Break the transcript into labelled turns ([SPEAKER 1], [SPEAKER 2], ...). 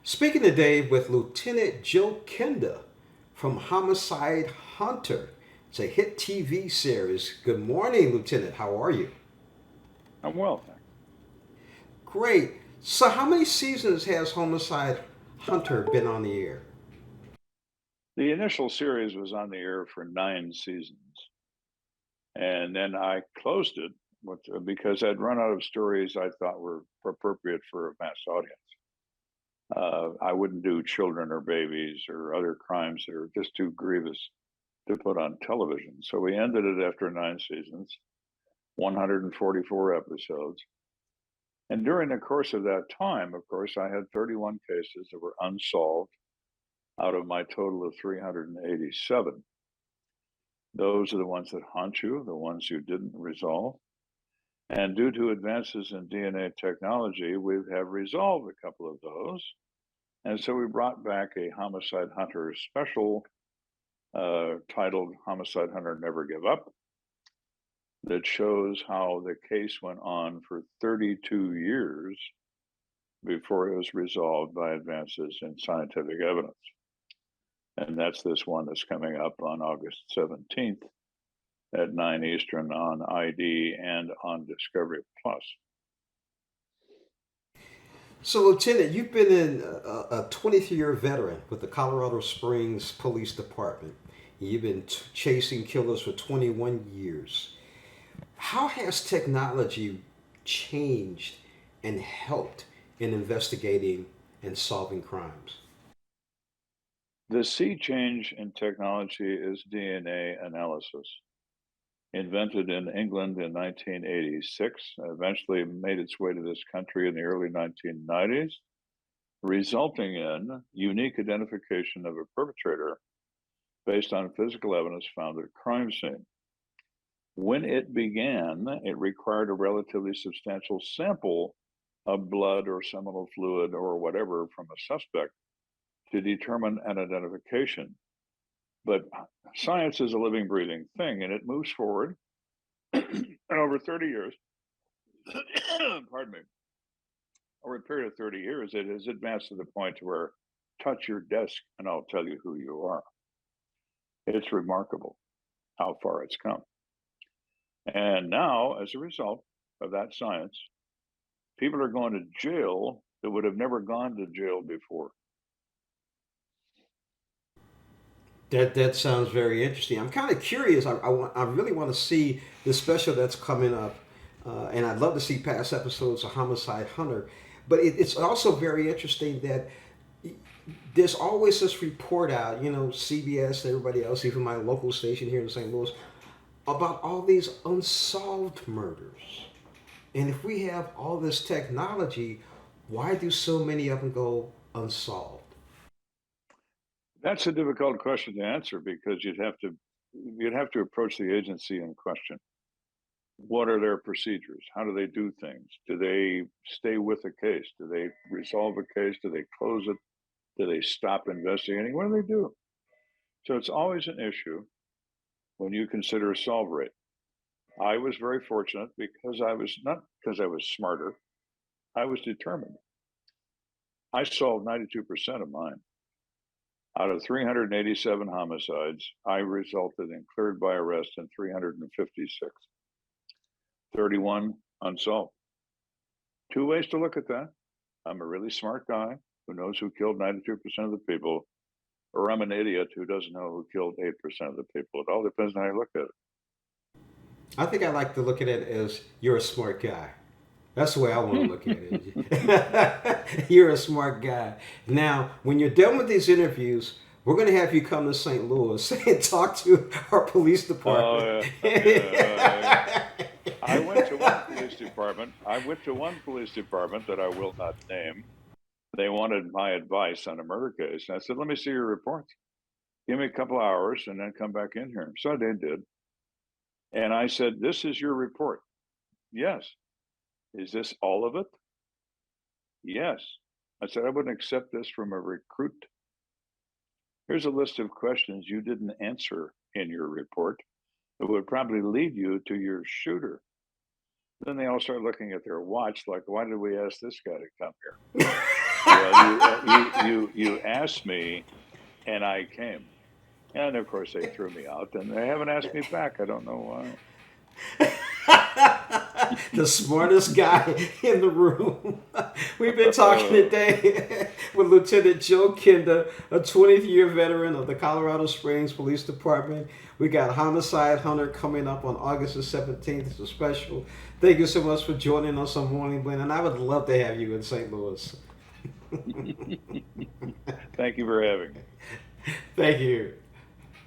[SPEAKER 1] Speaking today with Lieutenant Joe Kenda from Homicide Hunter. It's a hit TV series. Good morning, Lieutenant. How are you?
[SPEAKER 2] I'm well, thanks.
[SPEAKER 1] Great. So, how many seasons has Homicide Hunter been on the air?
[SPEAKER 2] The initial series was on the air for 9 seasons, and then I closed it because I'd run out of stories I thought were appropriate for a mass audience. I wouldn't do children or babies or other crimes that are just too grievous to put on television. So we ended it after 9 seasons, 144 episodes. And during the course of that time, of course, I had 31 cases that were unsolved out of my total of 387. Those are the ones that haunt you, the ones you didn't resolve. And due to advances in DNA technology, we have resolved a couple of those. And so we brought back a Homicide Hunter special titled Homicide Hunter Never Give Up that shows how the case went on for 32 years before it was resolved by advances in scientific evidence. And that's this one that's coming up on August 17th at 9 Eastern on ID and on Discovery Plus.
[SPEAKER 1] So, Lieutenant, you've been a 23-year veteran with the Colorado Springs Police Department. You've been chasing killers for 21 years. How has technology changed and helped in investigating and solving crimes?
[SPEAKER 2] The sea change in technology is DNA analysis. Invented in England in 1986, eventually made its way to this country in the early 1990s, resulting in unique identification of a perpetrator based on physical evidence found at a crime scene. When it began, it required a relatively substantial sample of blood or seminal fluid or whatever from a suspect to determine an identification. But science is a living, breathing thing, and it moves forward. And over 30 years, pardon me, over a period of 30 years, it has advanced to the point where touch your desk and I'll tell you who you are. It's remarkable how far it's come. And now, as a result of that science, people are going to jail that would have never gone to jail before.
[SPEAKER 1] That sounds very interesting. I'm kind of curious. I really want to see the special that's coming up, and I'd love to see past episodes of Homicide Hunter. But it's also very interesting that there's always this report out, CBS, everybody else, even my local station here in St. Louis, about all these unsolved murders. And if we have all this technology, why do so many of them go unsolved?
[SPEAKER 2] That's a difficult question to answer because you'd have to approach the agency in question. What are their procedures? How do they do things? Do they stay with a case? Do they resolve a case? Do they close it? Do they stop investigating? What do they do? So it's always an issue when you consider solve rate. I was very fortunate because I was not because I was smarter, I was determined. I solved 92% of mine. Out of 387 homicides, I resulted in cleared by arrest in 356, 31 unsolved. Two ways to look at that. I'm a really smart guy who knows who killed 92% of the people, or I'm an idiot who doesn't know who killed 8% of the people. It all depends on how you look at it.
[SPEAKER 1] I think I like to look at it as you're a smart guy. That's the way I want to look at it. You're a smart guy. Now, when you're done with these interviews, we're going to have you come to St. Louis and talk to our police department.
[SPEAKER 2] Oh, yeah. I went to one police department. I went to one police department that I will not name. They wanted my advice on a murder case. And I said, let me see your reports. Give me a couple hours and then come back in here. So they did. And I said, this is your report. Yes. Is this all of it? Yes. I said, I wouldn't accept this from a recruit. Here's a list of questions you didn't answer in your report that would probably lead you to your shooter. Then they all start looking at their watch like, why did we ask this guy to come here? Well, you asked me, and I came. And of course, they threw me out, and they haven't asked me back. I don't know why.
[SPEAKER 1] The smartest guy in the room. We've been talking today with Lieutenant Joe Kenda, a 20th year veteran of the Colorado Springs Police Department. We got Homicide Hunter coming up on August the 17th. It's a special. Thank you so much for joining us on Morning Blend, and I would love to have you in St. Louis.
[SPEAKER 2] Thank you for having me.
[SPEAKER 1] Thank you.